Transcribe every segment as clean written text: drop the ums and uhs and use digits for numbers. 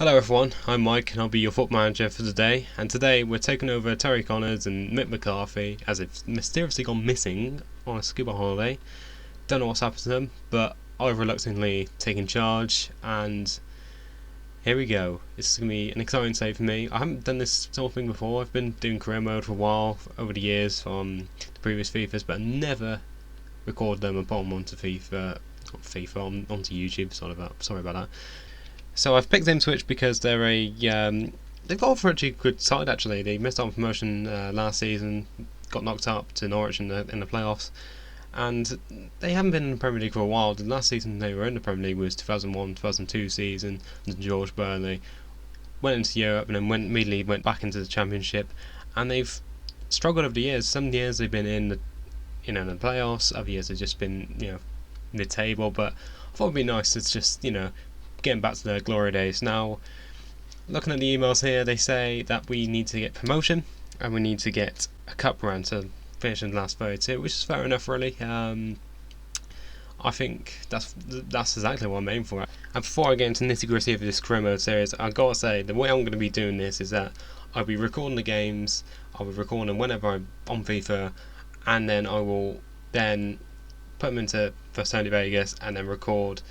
Hello everyone, I'm Mike and I'll be your foot manager for the day, and today we're taking over Terry Connors and Mick McCarthy as they've mysteriously gone missing on a scuba holiday. Don't know what's happened to them, but I've reluctantly taken charge, and here we go. This is going to be an exciting day for me. I haven't done this sort of thing before. I've been doing career mode for a while over the years from the previous FIFAs, but I never recorded them and put them onto onto YouTube. Sorry about that. So I've picked Ipswich because they're they've got a pretty good side actually. They missed out on promotion last season, got knocked up to Norwich in the playoffs, and they haven't been in the Premier League for a while. The last season they were in the Premier League was 2001-2002 season under George Burley. Went into Europe and then immediately went back into the Championship, and they've struggled over the years. Some years they've been in the the playoffs. Other years they've just been mid-table. But I thought it'd be nice to just getting back to the glory days. Now, looking at the emails here, they say that we need to get promotion and we need to get a cup run to finish in the last 32, which is fair enough, really. I think that's exactly what I'm aiming for. And before I get into nitty gritty of this career mode series, I've got to say the way I'm going to be doing this is that I'll be recording the games. I'll be recording them whenever I'm on FIFA, and then I will then put them into First Tony Vegas and then record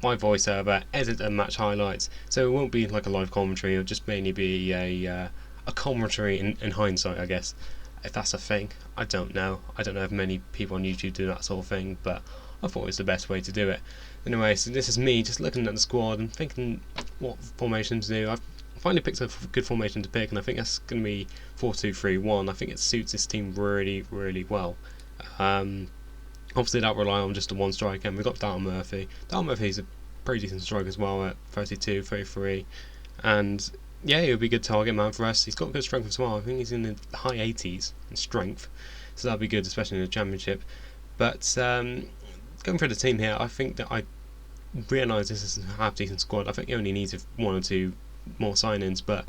my voiceover, edit and match highlights. So it won't be like a live commentary, it'll just mainly be a commentary in hindsight, I guess, if that's a thing. I don't know if many people on YouTube do that sort of thing, but I thought it was the best way to do it. Anyway, so this is me just looking at the squad and thinking what formation to do. I've finally picked a good formation to pick, and I think that's going to be 4-2-3-1. I think it suits this team really, really well. Obviously that rely on just a one striker, and we've got Darren Murphy. Darren Murphy's a pretty decent striker as well at 32, 33, and yeah, he'll be a good target man for us. He's got good strength as well. I think he's in the high 80s in strength, so that'll be good, especially in the Championship. But going through the team here, I think that I realise this is a half decent squad. I think he only needs one or two more signings, but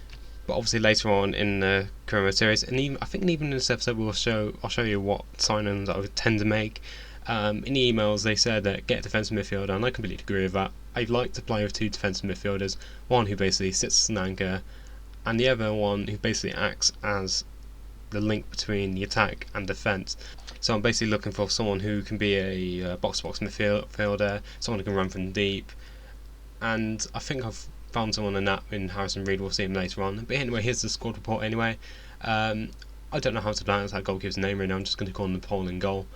obviously later on in the career mode series, and even in this episode, I'll show you what signings I would tend to make. In the emails they said that get a defensive midfielder, and I completely agree with that. I'd like to play with two defensive midfielders, one who basically sits as an anchor, and the other one who basically acts as the link between the attack and defence. So I'm basically looking for someone who can be a box-to-box midfielder, someone who can run from deep, and I think I've found someone in that in Harrison Reed. We'll see him later on. But anyway, here's the squad report anyway. I don't know how to pronounce that goalkeeper's name right now. I'm just going to call him the Poland goal.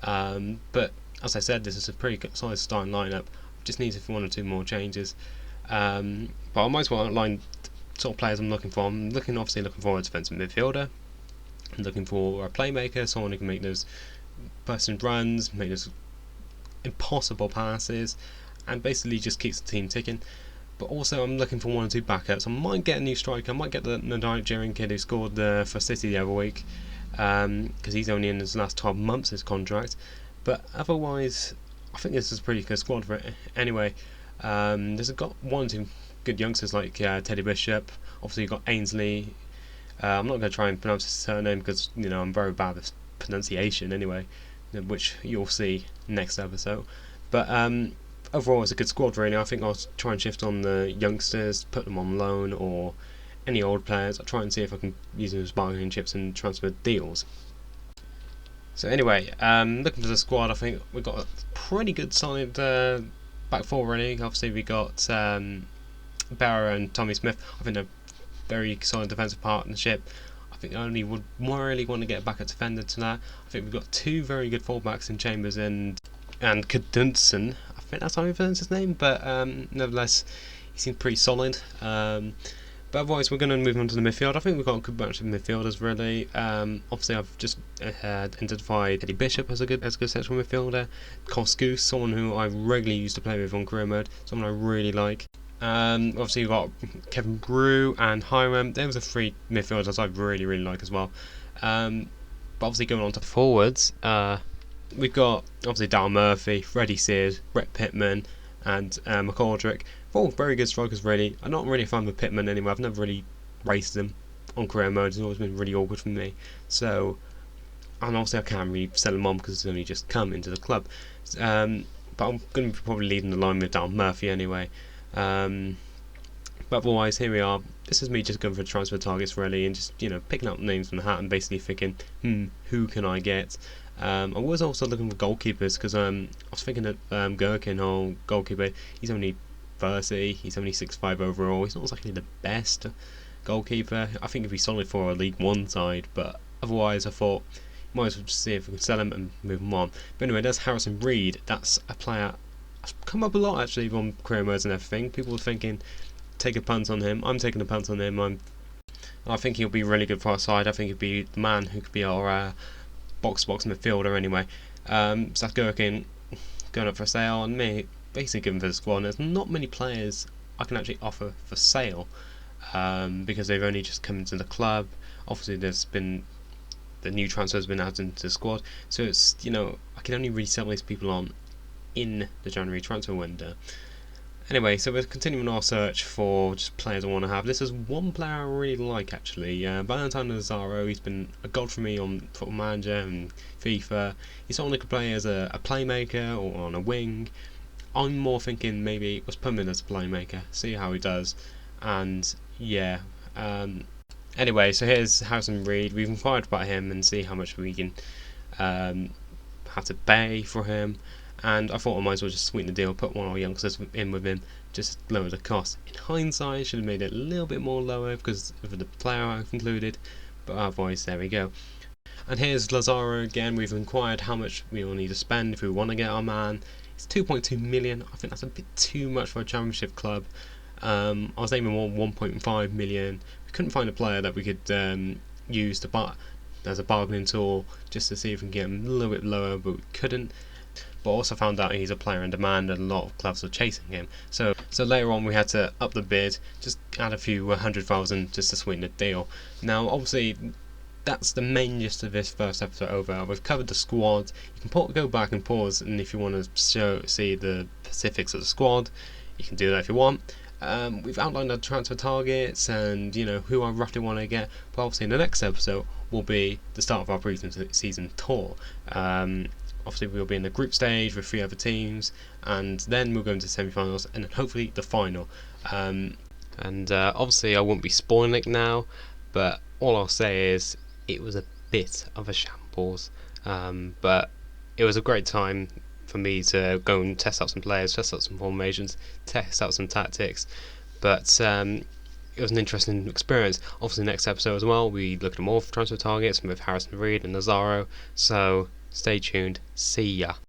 But as I said, this is a pretty solid starting lineup. Just needs one or two more changes. But I might as well outline the sort of players I'm looking for. I'm obviously looking for a defensive midfielder. I'm looking for a playmaker, someone who can make those bursting runs, make those impossible passes, and basically just keeps the team ticking. But also I'm looking for one or two backups. I might get a new striker. I might get the Nigerian kid who scored for City the other week, because he's only in his last 12 months his contract. But otherwise, I think this is a pretty good squad for it. Anyway, there's got one or two good youngsters like Teddy Bishop. Obviously you've got Ainsley. I'm not going to try and pronounce his surname because I'm very bad with pronunciation anyway, which you'll see next episode. But overall it's a good squad really. I think I'll try and shift on the youngsters, put them on loan, or any old players. I'll try and see if I can use them as bargaining chips and transfer deals. So anyway, looking for the squad, I think we've got a pretty good solid back four really. Obviously we got Barrow and Tommy Smith. I think they're very solid defensive partnership. I think I only would really want to get back at defender to that. I think we've got two very good fullbacks in Chambers and Kadunson. I think that's how you pronounce his name, but nevertheless, he seems pretty solid. But otherwise, we're going to move on to the midfield. I think we've got a good bunch of midfielders, really. Obviously, I've just identified Eddie Bishop as a good central midfielder. Koskus, someone who I regularly used to play with on career mode, someone I really like. Obviously, we've got Kevin Brew and Hiram. Those are three midfielders I really, really like as well. But obviously, going on to forwards, we've got obviously Darren Murphy, Freddie Sears, Brett Pittman, and McCordick. All very good strikers, really. I'm not really a fan of Pittman anyway. I've never really raced him on career mode. It's always been really awkward for me. So, and obviously I can't really sell him on because it's only just come into the club. But I'm going to be probably leading the line with Darren Murphy anyway. But But otherwise, here we are. This is me just going for transfer targets really, and just picking up names from the hat and basically thinking, who can I get? I was also looking for goalkeepers because I was thinking that Gherkin, our goalkeeper, he's only 30, he's only 6'5" overall. He's not exactly the best goalkeeper. I think he'd be solid for a League One side, but otherwise I thought might as well just see if we can sell him and move him on. But anyway, there's Harrison Reed. That's a player that's come up a lot actually on career modes and everything. People are thinking take a punt on him. I'm taking a punt on him. I think he'll be really good for our side. I think he'll be the man who could be our box-to-box midfielder anyway. Seth Gherkin going up for sale, and me basically given for the squad. And there's not many players I can actually offer for sale because they've only just come into the club. Obviously, there's been the new transfers been added into the squad, so it's I can only really sell these people on in the January transfer window. Anyway, so we're continuing our search for just players I want to have. This is one player I really like actually, Valentine Lazaro. He's been a god for me on Football Manager and FIFA. He's someone who could play as a playmaker or on a wing. I'm more thinking maybe let's put him in as a playmaker, see how he does, and yeah. Anyway, so here's Harrison Reed. We've inquired about him and see how much we can have to pay for him. And I thought I might as well just sweeten the deal, put one of our youngsters in with him, just lower the cost. In hindsight, I should have made it a little bit more lower because of the player I've included, but otherwise, there we go. And here's Lazaro again. We've inquired how much we will need to spend if we want to get our man. It's 2.2 million. I think that's a bit too much for a championship club. I was aiming more 1.5 million. We couldn't find a player that we could use as a bargaining tool just to see if we can get him a little bit lower, but we couldn't. But also found out he's a player in demand and a lot of clubs are chasing him. So later on we had to up the bid, just add a few 100,000 just to sweeten the deal. Now obviously that's the main gist of this first episode over. We've covered the squad. You can go back and pause, and if you want to see the specifics of the squad, you can do that if you want. We've outlined our transfer targets and who I roughly want to get. But obviously in the next episode will be the start of our pre-season tour. Obviously we'll be in the group stage with 3 other teams, and then we'll go into semi-finals and then hopefully the final. Obviously I won't be spoiling it now, but all I'll say is it was a bit of a shambles, but it was a great time for me to go and test out some players, test out some formations, test out some tactics, but it was an interesting experience. Obviously next episode as well we look at more transfer targets with Harrison Reed and Lazaro, so stay tuned. See ya.